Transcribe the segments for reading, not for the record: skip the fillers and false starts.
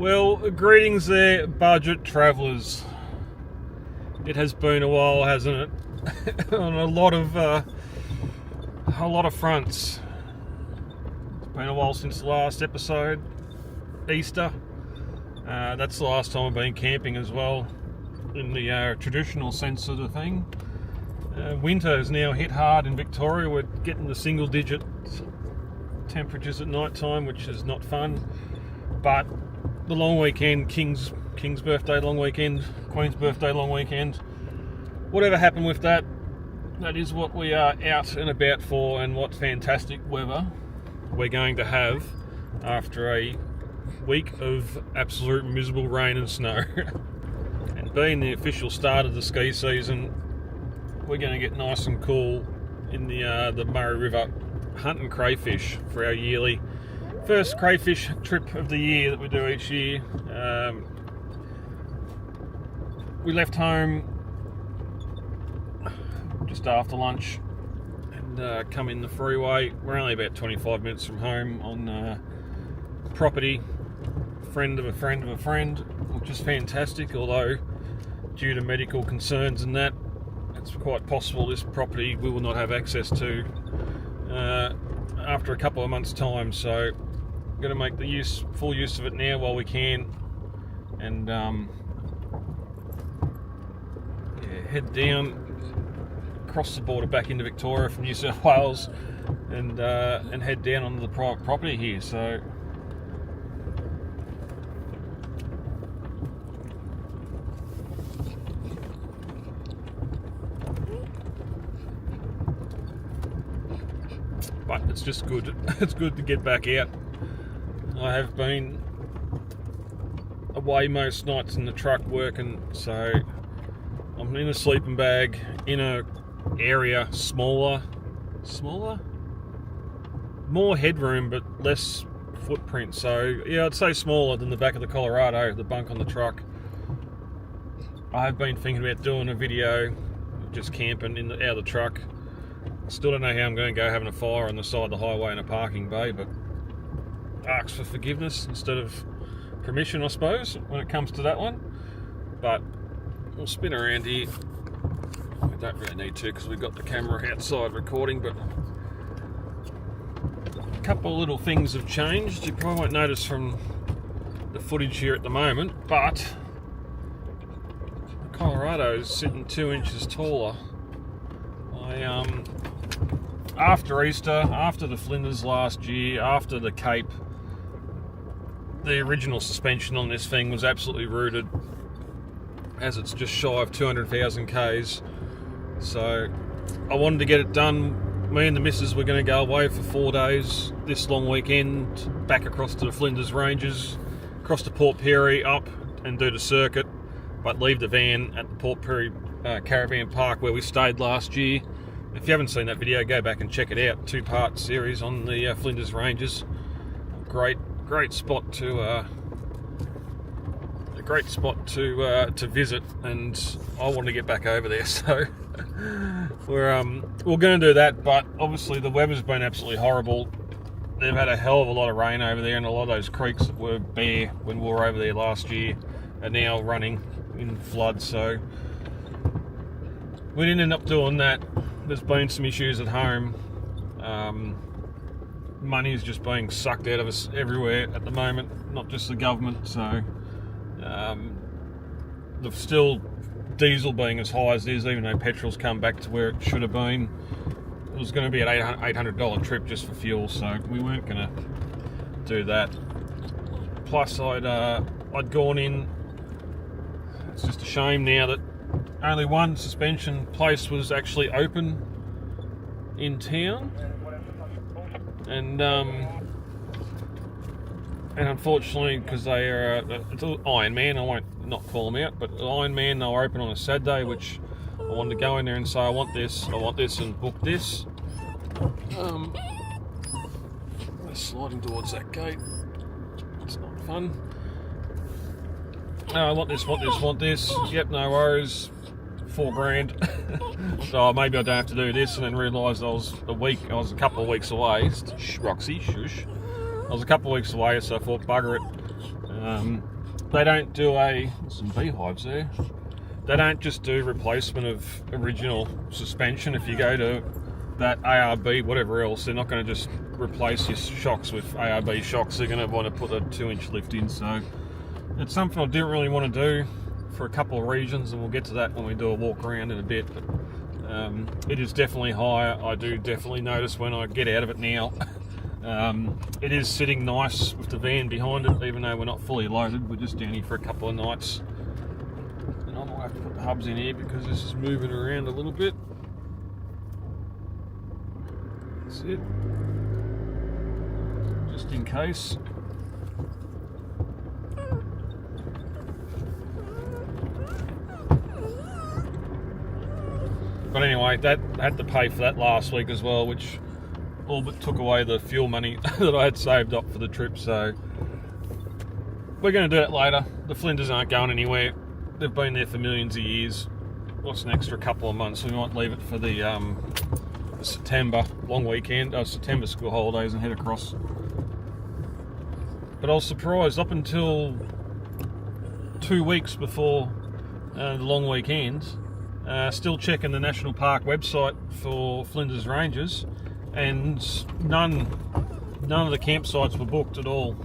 Well, greetings there, budget travellers. It has been a while, hasn't it? On a lot of fronts. It's been a while since the last episode, Easter. That's the last time I've been camping as well, in the traditional sense of the thing. Winter has now hit hard in Victoria. We're getting the single-digit temperatures at night time, which is not fun. But the long weekend, King's birthday long weekend, Queen's birthday long weekend, whatever happened with that, that is what we are out and about for, and what fantastic weather we're going to have after a week of absolute miserable rain and snow. And being the official start of the ski season, we're going to get nice and cool in the Murray River hunting crayfish for our yearly first crayfish trip of the year that we do each year. We left home just after lunch and come in the freeway. We're only about 25 minutes from home on property, friend of a friend of a friend, which is fantastic, although due to medical concerns and that, it's quite possible this property we will not have access to after a couple of months' time. So we're going to make the full use of it now while we can, and head down across the border back into Victoria from New South Wales, and head down onto the private property here. So but it's just good. It's good to get back out. I have been away most nights in the truck working, so I'm in a sleeping bag in a area smaller, more headroom but less footprint. So yeah, I'd say smaller than the back of the Colorado, the bunk on the truck. I have been thinking about doing a video of just camping out of the truck. Still don't know how I'm going to go having a fire on the side of the highway in a parking bay, but ask for forgiveness instead of permission, I suppose, when it comes to that one. But we'll spin around here. We don't really need to because we've got the camera outside recording, but a couple of little things have changed. You probably won't notice from the footage here at the moment, but the Colorado's sitting 2 inches taller. After Easter, after the Flinders last year, after the Cape, the original suspension on this thing was absolutely rooted, as it's just shy of 200,000 Ks. So I wanted to get it done. Me and the missus were going to go away for 4 days this long weekend, back across to the Flinders Ranges, across to Port Perry, up and do the circuit, but leave the van at the Port Perry Caravan Park where we stayed last year. If you haven't seen that video, go back and check it out. 2-part series on the Flinders Ranges. Great spot to visit, and I want to get back over there. So we're going to do that. But obviously the weather's been absolutely horrible. They've had a hell of a lot of rain over there, and a lot of those creeks that were bare when we were over there last year are now running in flood. So we didn't end up doing that. There's been some issues at home. Money is just being sucked out of us everywhere at the moment, not just the government. So there's still diesel being as high as it is, even though petrol's come back to where it should have been. It was going to be an $800 trip just for fuel, so we weren't going to do that. Plus I'd gone in. It's just a shame now that only one suspension place was actually open in town, and unfortunately, because they are it's Iron Man, I won't not call them out, but Iron Man, they were open on a Saturday, which I wanted to go in there and say I want this, and book this. We're sliding towards that gate. It's not fun. I want this. Yep, no worries. $4,000. So maybe I don't have to do this, and then realised I was a couple of weeks away. Shh, Roxy, shush. I was a couple of weeks away, so I thought, bugger it. they don't do some beehives there. They don't just do replacement of original suspension. If you go to that ARB, whatever else, they're not going to just replace your shocks with ARB shocks. They're going to want to put a 2-inch lift in. So it's something I didn't really want to do for a couple of reasons, and we'll get to that when we do a walk around in a bit. But it is definitely higher. I do definitely notice when I get out of it now. It is sitting nice with the van behind it, even though we're not fully loaded. We're just down here for a couple of nights. And I might have to put the hubs in here because this is moving around a little bit. That's it. Just in case. But anyway, that I had to pay for that last week as well, which all but took away the fuel money that I had saved up for the trip. So we're going to do that later. The Flinders aren't going anywhere. They've been there for millions of years. What's an extra couple of months? We might leave it for the September long weekend, September school holidays, and head across. But I was surprised, up until 2 weeks before the long weekend, still checking the National Park website for Flinders Ranges, and none of the campsites were booked at all.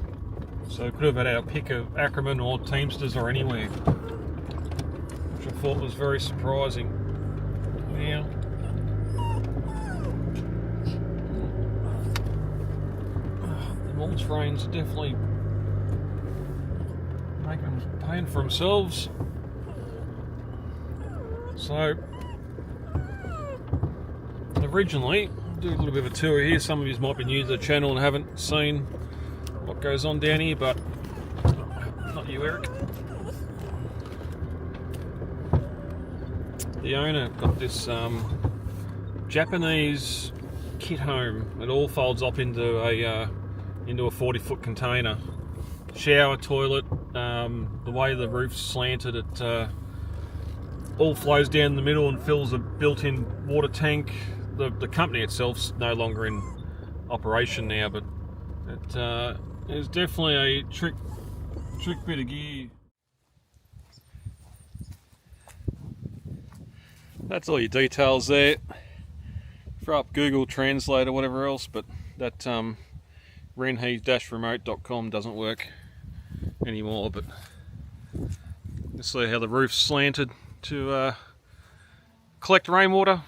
So we could have had our pick of Ackerman or Teamsters or anywhere, which I thought was very surprising. Now, the mulch rains are definitely paying for themselves. So originally, I'll do a little bit of a tour here. Some of you might be new to the channel and haven't seen what goes on down here, but not you, Eric. The owner got this Japanese kit home. It all folds up into a 40-foot container. Shower, toilet. The way the roof's slanted, it all flows down the middle and fills a built-in water tank. The company itself's no longer in operation now, but it is definitely a trick bit of gear. That's all your details there. Throw up Google Translate or whatever else, but that renhe-remote.com doesn't work anymore. But you see how the roof's slanted to collect rainwater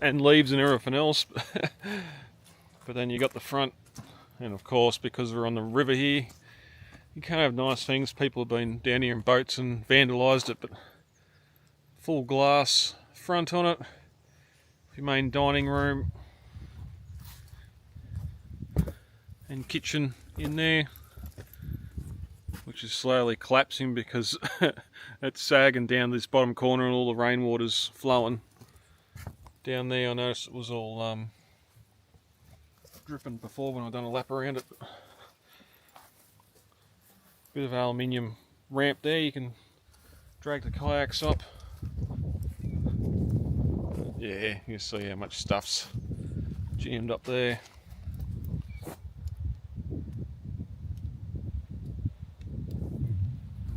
and leaves and everything else. But then you got the front, and of course, because we're on the river here, you can't have nice things. People have been down here in boats and vandalised it, but full glass front on it, your main dining room and kitchen in there, which is slowly collapsing because it's sagging down this bottom corner and all the rainwater's flowing down there. I noticed it was all dripping before when I done a lap around it. Bit of aluminium ramp there, you can drag the kayaks up. Yeah, you see how much stuff's jammed up there.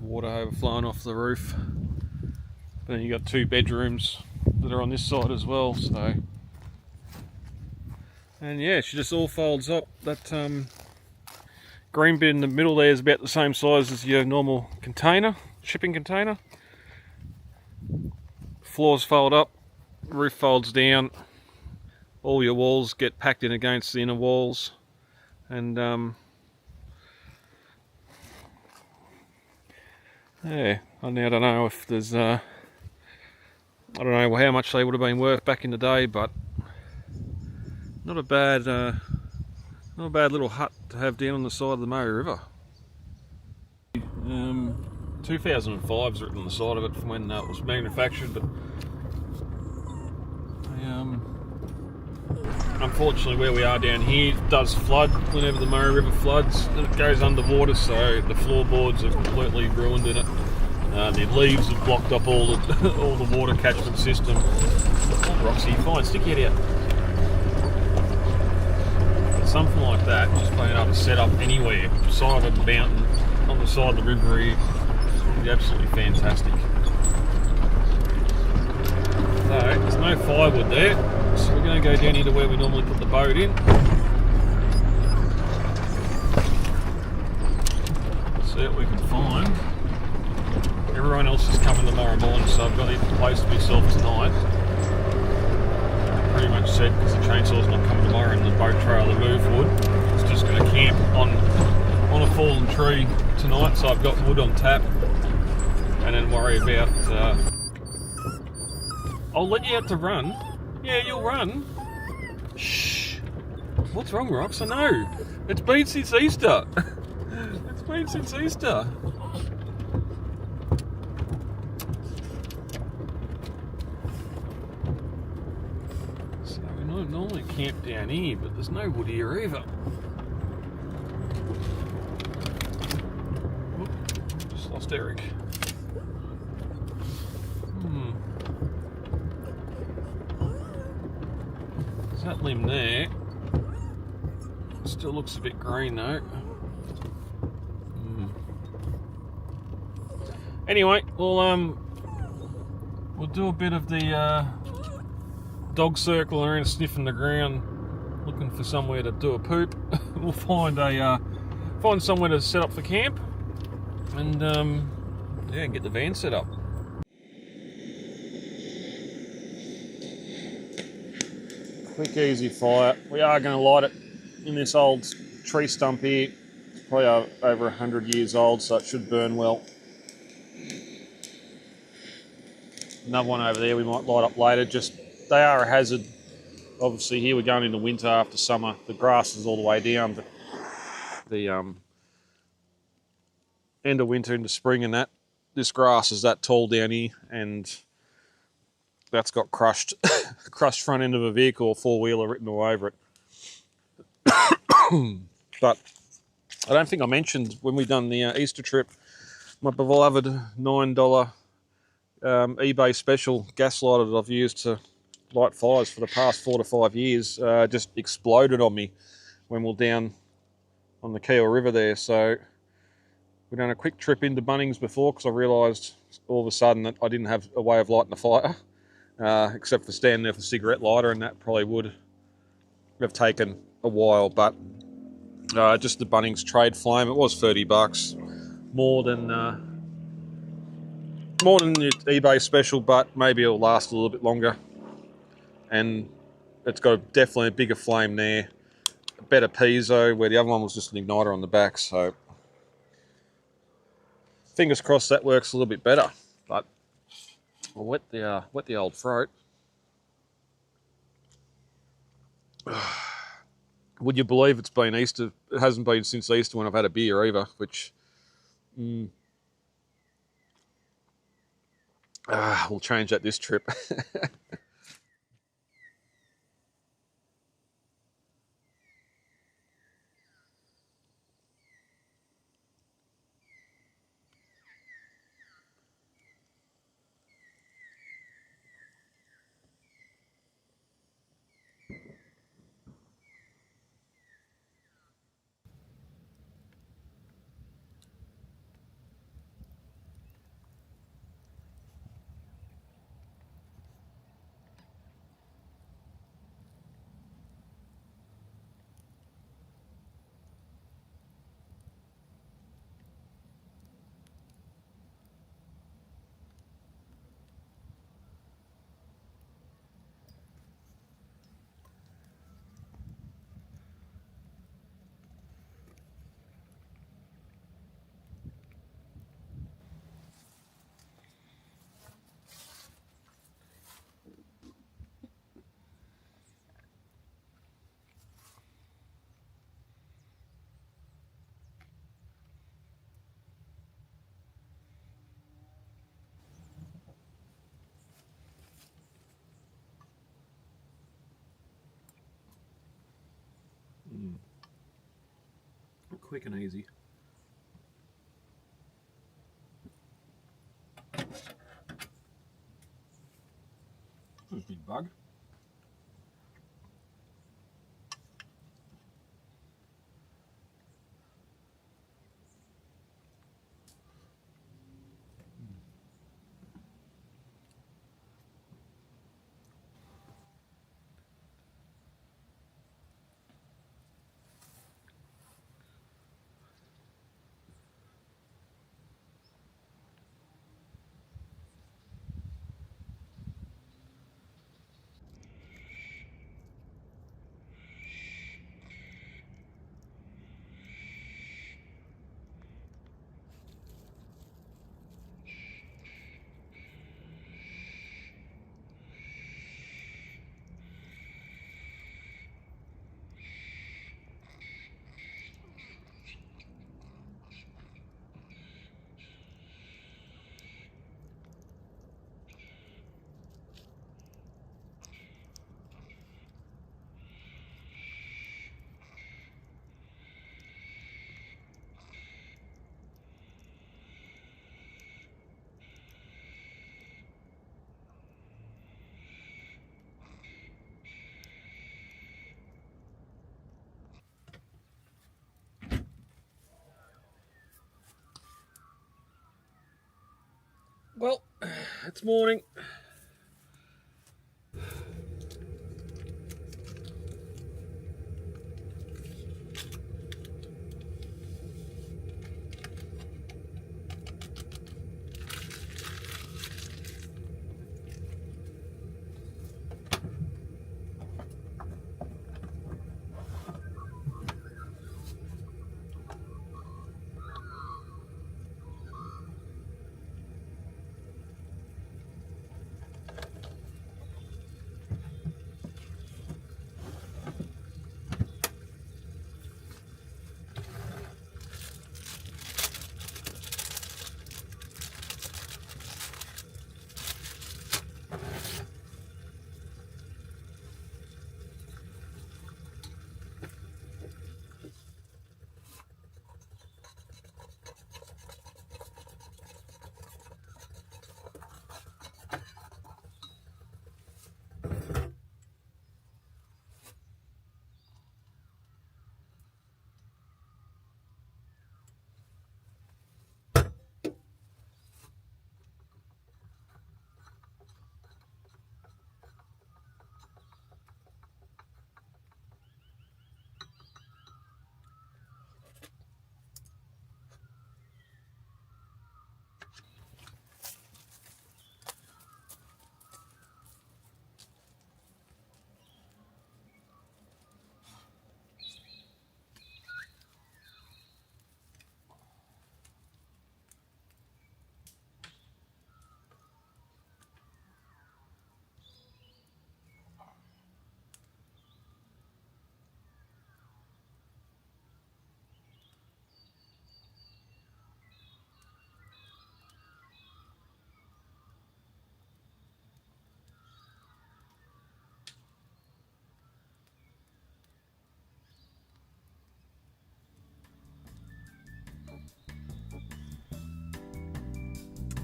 Water overflowing off the roof. But then you got 2 bedrooms that are on this side as well. So, and yeah, she just all folds up. That green bit in the middle there is about the same size as your normal container, shipping container. Floors fold up, roof folds down. All your walls get packed in against the inner walls, and yeah, I now don't know if there's I don't know how much they would have been worth back in the day, but not a bad little hut to have down on the side of the Murray River. 2005 is written on the side of it from when it was manufactured, but unfortunately where we are down here it does flood whenever the Murray River floods, and it goes underwater, so the floorboards are completely ruined in it. The leaves have blocked up all the water catchment system. Oh, Roxy, fine, stick your head out. Something like that, just being able to set up anywhere, side of a mountain, on the side of the river here, be absolutely fantastic. So there's no firewood there, so we're going to go down here to where we normally put the boat in. See what we can find. Everyone else is coming tomorrow morning, so I've got the place to myself tonight. Pretty much said, because the chainsaw's not coming tomorrow and the boat trailer move wood, it's just going to camp on a fallen tree tonight, so I've got wood on tap, and then worry about I'll let you out to run. Yeah, you'll run. Shh. What's wrong, Rox? I know. It's been since Easter. It's been since Easter. So we normally camp down here, but there's no wood here either. Oop, just lost Eric. That limb there still looks a bit green though. Anyway, we'll do a bit of the dog circle around, sniffing the ground, looking for somewhere to do a poop. We'll find somewhere to set up for camp, and yeah, get the van set up. Quick, easy fire. We are going to light it in this old tree stump here. It's probably over 100 years old, so it should burn well. Another one over there we might light up later. Just, they are a hazard. Obviously here we're going into winter after summer. The grass is all the way down. But the end of winter into spring and that, this grass is that tall down here, and that's got crushed front end of a vehicle or four-wheeler written all over it. But I don't think I mentioned when we done the Easter trip, my beloved $9 eBay special gas lighter that I've used to light fires for the past 4 to 5 years just exploded on me when we were down on the Keel River there. So we done a quick trip into Bunnings before, because I realised all of a sudden that I didn't have a way of lighting a fire. Except for standing there with a cigarette lighter, and that probably would have taken a while. But just the Bunnings trade flame, it was $30, more than the eBay special, but maybe it'll last a little bit longer. And it's got definitely a bigger flame there, a better piezo, where the other one was just an igniter on the back. So fingers crossed that works a little bit better. But I'll wet the old throat. Would you believe it's been Easter? It hasn't been since Easter when I've had a beer either, which we'll change that this trip. Quick and easy. That's a big bug. It's morning.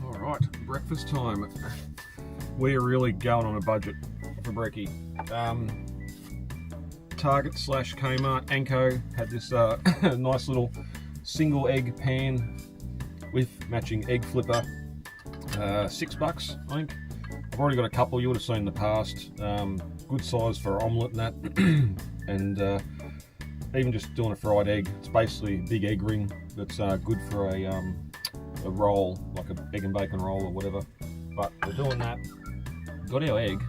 Alright, breakfast time. We are really going on a budget for brekkie. Target / Kmart, Anko had this nice little single egg pan with matching egg flipper. $6, I think. I've already got a couple you would have seen in the past. Good size for an omelette and that. And even just doing a fried egg. It's basically a big egg ring that's good for a roll, like an egg and bacon roll or whatever. But we're doing that. Got our egg.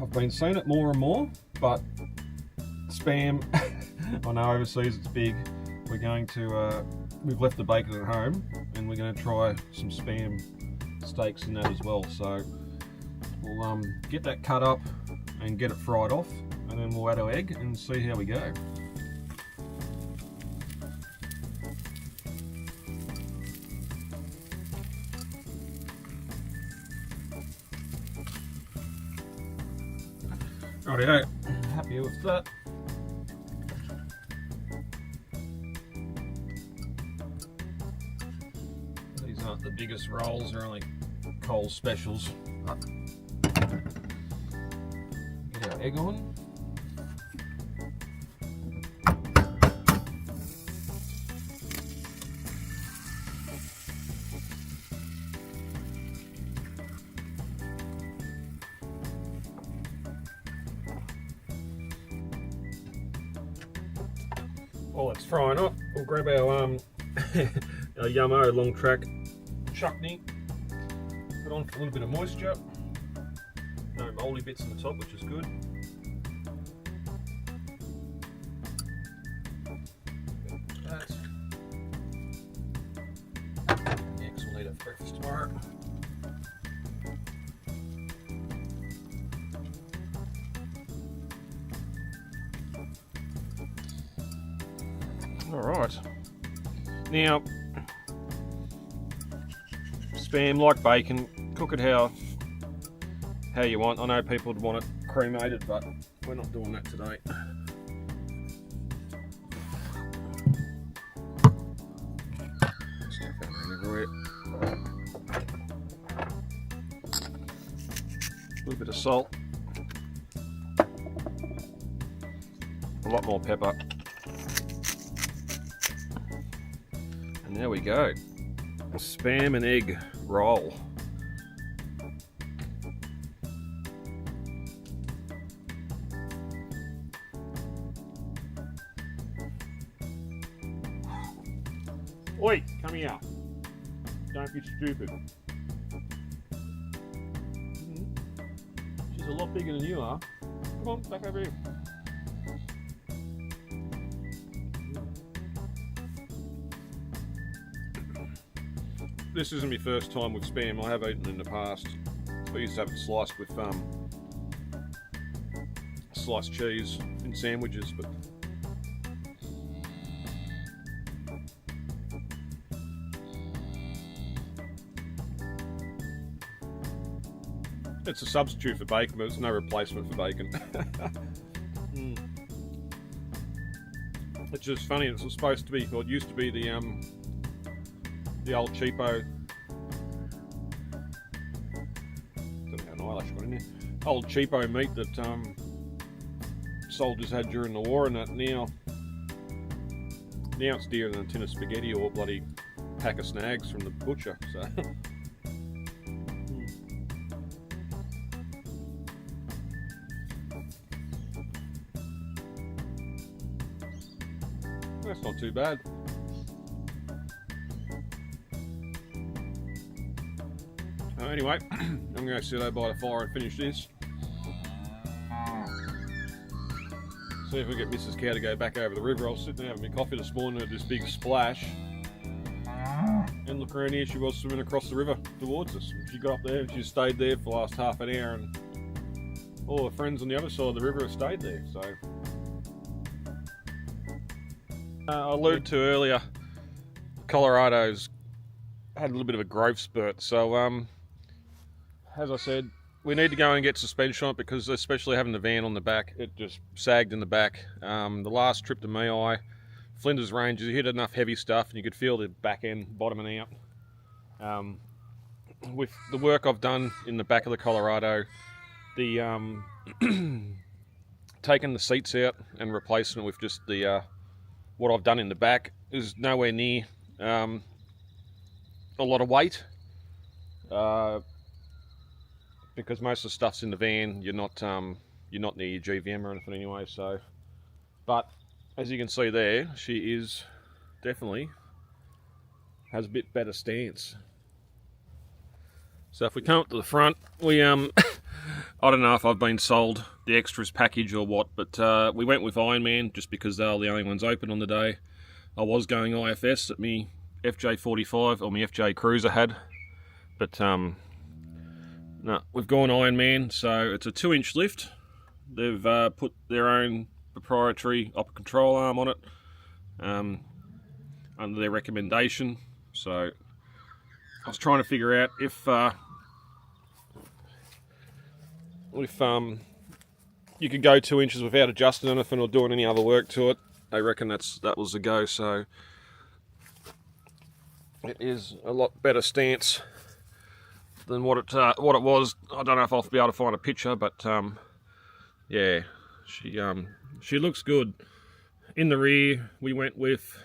I've been seeing it more and more, but spam, I know overseas it's big. We're going to, we've left the bacon at home and we're going to try some spam steaks in that as well. So we'll get that cut up and get it fried off, and then we'll add our egg and see how we go. Rightio, happy with that. These aren't the biggest rolls, they're only Coles specials. Get our egg on. While it's frying up, we'll grab our our Yummo long track chutney, put on for a little bit of moisture, no mouldy bits on the top, which is good. That. Next we'll need it for breakfast tomorrow. Alright, now spam, like bacon, cook it how you want. I know people would want it cremated, but we're not doing that today. Stuff that everywhere. A little bit of salt, a lot more pepper. And there we go, a spam and egg roll. Oi, come here. Don't be stupid. She's a lot bigger than you are. Come on, back over here. This isn't my first time with spam. I have eaten in the past. I used to have it sliced with sliced cheese in sandwiches, but it's a substitute for bacon, but it's no replacement for bacon. It's just funny. It's supposed to be, or it used to be, the old cheapo. Don't know how an eyelash got in there. Old cheapo meat that soldiers had during the war, and that now it's dearer than a tin of spaghetti or a bloody pack of snags from the butcher. So. That's not too bad. Anyway, I'm going to sit over by the fire and finish this. See if we get Mrs. Cow to go back over the river. I was sitting there having my coffee this morning at this big splash. And look around here, she was swimming across the river towards us. She got up there and she stayed there for the last half an hour, and all her friends on the other side of the river have stayed there. So I alluded to earlier, Colorado's had a little bit of a growth spurt. So as I said, we need to go and get suspension on it, because especially having the van on the back, it just sagged in the back. The last trip to Mei, Flinders Ranges, you hit enough heavy stuff and you could feel the back end bottoming out. With the work I've done in the back of the Colorado, the taking the seats out and replacing it with just the what I've done in the back is nowhere near a lot of weight. Because most of the stuff's in the van, you're not near your GVM or anything anyway. So, but as you can see there, she is definitely has a bit better stance. So if we come up to the front, we I don't know if I've been sold the extras package or what, but we went with Ironman just because they were the only ones open on the day. I was going IFS that me FJ45 or my FJ Cruiser had, but no, we've gone Ironman. So it's a 2-inch lift. They've put their own proprietary upper control arm on it under their recommendation. So I was trying to figure out if you could go 2 inches without adjusting anything or doing any other work to it. They reckon that was the go. So it is a lot better stance than what it was. I don't know if I'll be able to find a picture, but yeah, she looks good. In the rear, we went with,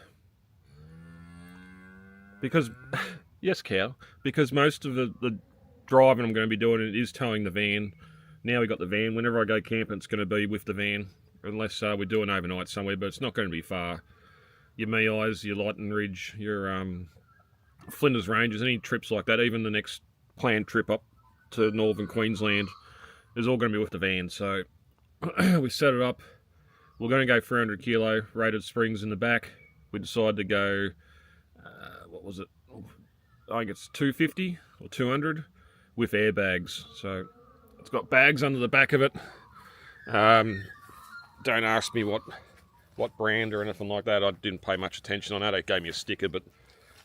because yes, Cow, because most of the driving I'm going to be doing it is towing the van. Now we got the van. Whenever I go camping, it's going to be with the van, unless we're doing overnight somewhere, but it's not going to be far. Your Meis, your Lighton Ridge, your Flinders Ranges, any trips like that, even the next planned trip up to northern Queensland is all going to be with the van. So we set it up. We're going to go 300 kilo rated springs in the back. We decided to go, what was it? I think it's 250 or 200 with airbags. So it's got bags under the back of it. Don't ask me what brand or anything like that. I didn't pay much attention on that. They gave me a sticker, but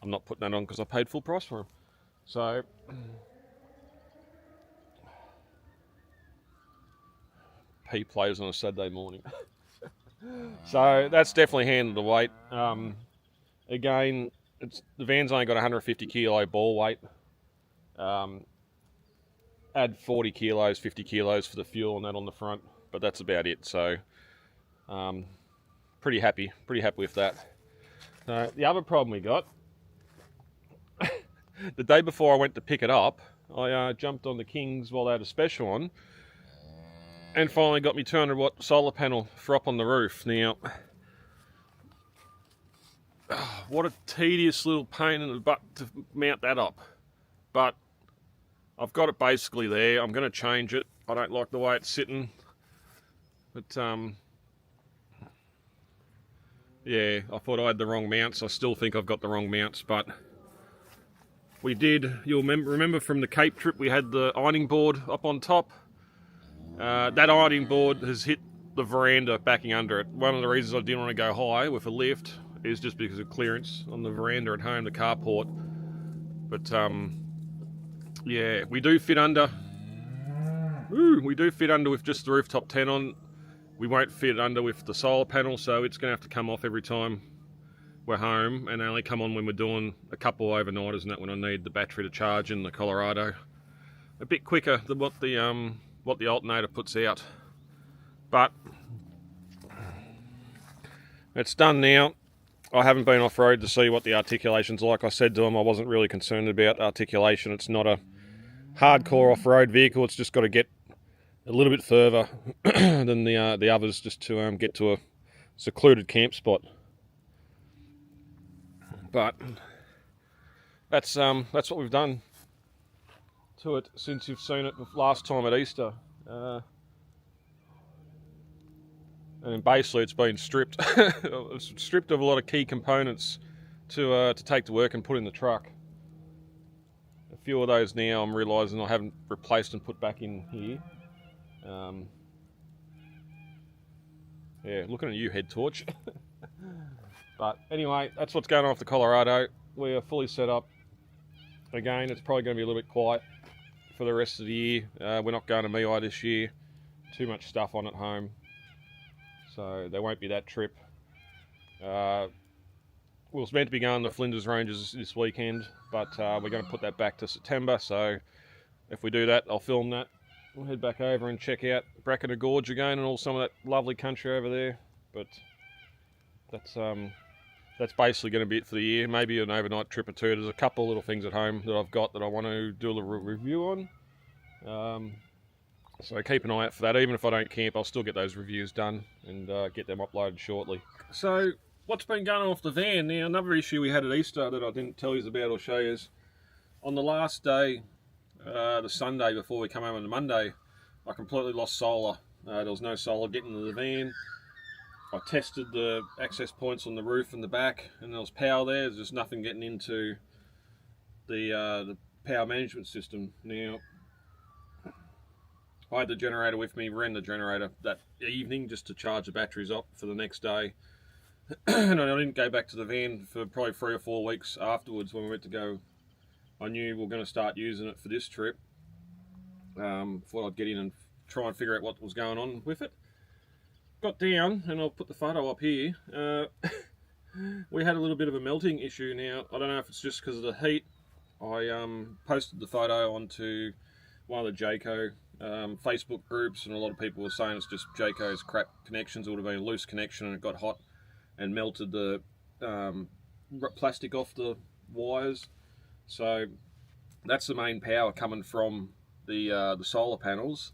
I'm not putting that on because I paid full price for them. So P plays on a Saturday morning. So that's definitely handled the weight. Again, the van's only got 150 kilo ball weight. Add 40 kilos, 50 kilos for the fuel and that on the front, but that's about it. So pretty happy with that. The other problem we got, the day before I went to pick it up, I jumped on the Kings while they had a special on, and finally got me 200 watt solar panel for up on the roof. Now, what a tedious little pain in the butt to mount that up. But I've got it basically there. I'm going to change it. I don't like the way it's sitting. But, yeah, I thought I had the wrong mounts. I still think I've got the wrong mounts, but we did. You'll remember from the Cape trip we had the ironing board up on top. That ironing board has hit the veranda backing under it. One of the reasons I didn't want to go high with a lift is just because of clearance on the veranda at home, the carport. But yeah, we do fit under. We do fit under with just the rooftop tent on. We won't fit under with the solar panel, so it's going to have to come off every time we're home, and only come on when we're doing a couple of overnighters and that, when I need the battery to charge in the Colorado. A bit quicker than what the alternator puts out. But it's done now. I haven't been off-road to see what the articulation's like. I said to them I wasn't really concerned about articulation. It's not a hardcore off-road vehicle. It's just got to get a little bit further than the others, just to get to a secluded camp spot. But that's what we've done to it since you've seen it last time at Easter. And basically it's been stripped. It's stripped of a lot of key components to take to work and put in the truck. A few of those now I'm realising I haven't replaced and put back in here. Yeah, looking at you, head torch. But anyway, that's what's going on with the Colorado. We are fully set up. Again, it's probably going to be a little bit quiet for the rest of the year. We're not going to MEI this year. Too much stuff on at home. So there won't be that trip. We were meant to be going to Flinders Ranges this weekend, but we're going to put that back to September. So if we do that, I'll film that. We'll head back over and check out Brackena Gorge again and all some of that lovely country over there. But that's basically going to be it for the year. Maybe an overnight trip or two. There's a couple of little things at home that I've got that I want to do a little review on. So keep an eye out for that. Even if I don't camp, I'll still get those reviews done and get them uploaded shortly. So what's been going on with the van? Now, another issue we had at Easter that I didn't tell you about or show you is on the last day, the Sunday before we come home on the Monday, I completely lost solar. There was no solar getting into the van. I tested the access points on the roof and the back, and there was power there. There's just nothing getting into the power management system. Now, I had the generator with me, ran the generator that evening just to charge the batteries up for the next day. And I didn't go back to the van for probably 3 or 4 weeks afterwards when we went to go. I knew we were going to start using it for this trip. Thought I'd get in and try and figure out what was going on with it. Got down, and I'll put the photo up here. We had a little bit of a melting issue now. I don't know if it's just because of the heat. I posted the photo onto one of the Jayco Facebook groups, and a lot of people were saying it's just Jayco's crap connections. It would have been a loose connection and it got hot and melted the plastic off the wires. So that's the main power coming from the solar panels.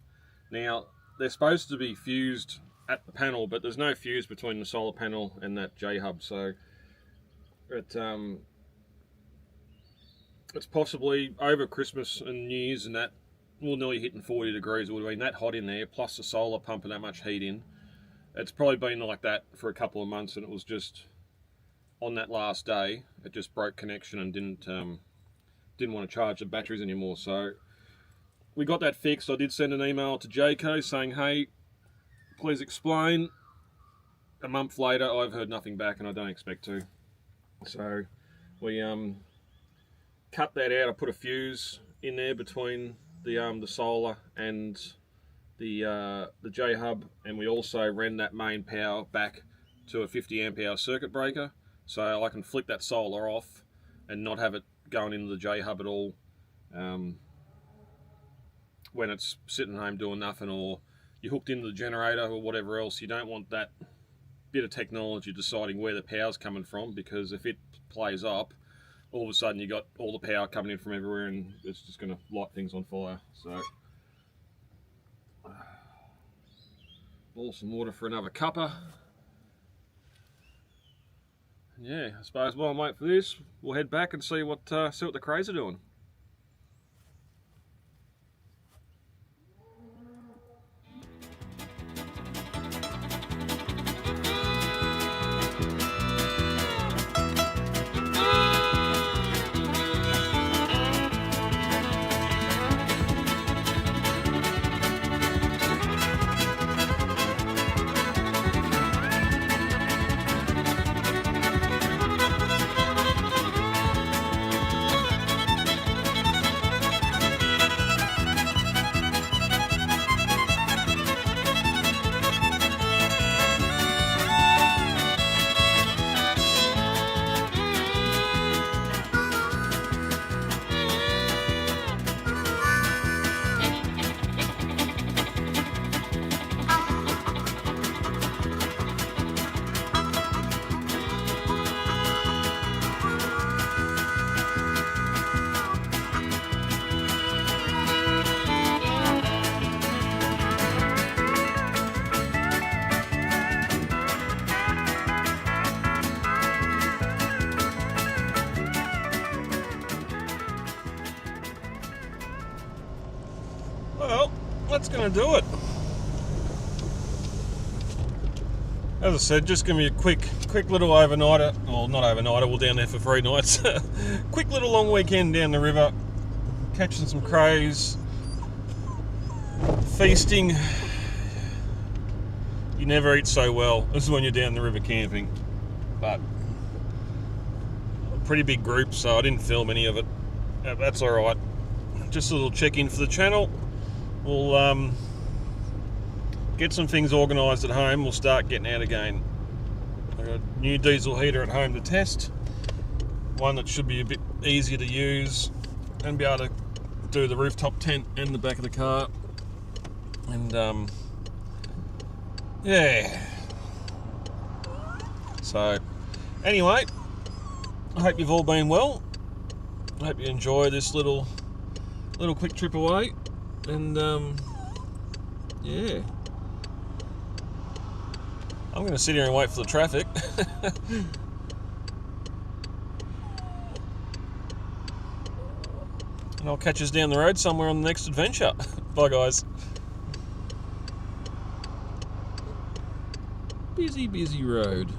Now, they're supposed to be fused at the panel, but there's no fuse between the solar panel and that J-hub, so it's possibly over Christmas and New Year's and that, well, nearly hitting 40 degrees. It would have been that hot in there, plus the solar pumping that much heat in. It's probably been like that for a couple of months, and it was just on that last day, it just broke connection and didn't want to charge the batteries anymore. So we got that fixed. I did send an email to Jayco saying, hey, please explain. A month later, I've heard nothing back, and I don't expect to. So we cut that out. I put a fuse in there between the solar and the J-hub, and we also ran that main power back to a 50 amp hour circuit breaker, so I can flick that solar off and not have it going into the J-hub at all when it's sitting home doing nothing, or you're hooked into the generator or whatever else. You don't want that bit of technology deciding where the power's coming from, because if it plays up, all of a sudden you got all the power coming in from everywhere, and it's just going to light things on fire. So, boil some water for another cuppa. yeah, I suppose while I wait for this, we'll head back and see what the crays are doing. Well, that's going to do it. As I said, just give me a quick little overnighter. Well, not overnighter, we're down there for 3 nights. Quick little long weekend down the river, catching some crays, feasting. You never eat so well. This is when you're down the river camping. But a pretty big group, so I didn't film any of it. That's all right. Just a little check-in for the channel. We'll get some things organised at home. We'll start getting out again. I've got a new diesel heater at home to test. One that should be a bit easier to use and be able to do the rooftop tent and the back of the car. And yeah. So anyway, I hope you've all been well. I hope you enjoy this little quick trip away. And yeah, I'm going to sit here and wait for the traffic. And I'll catch us down the road somewhere on the next adventure. Bye guys. Busy road.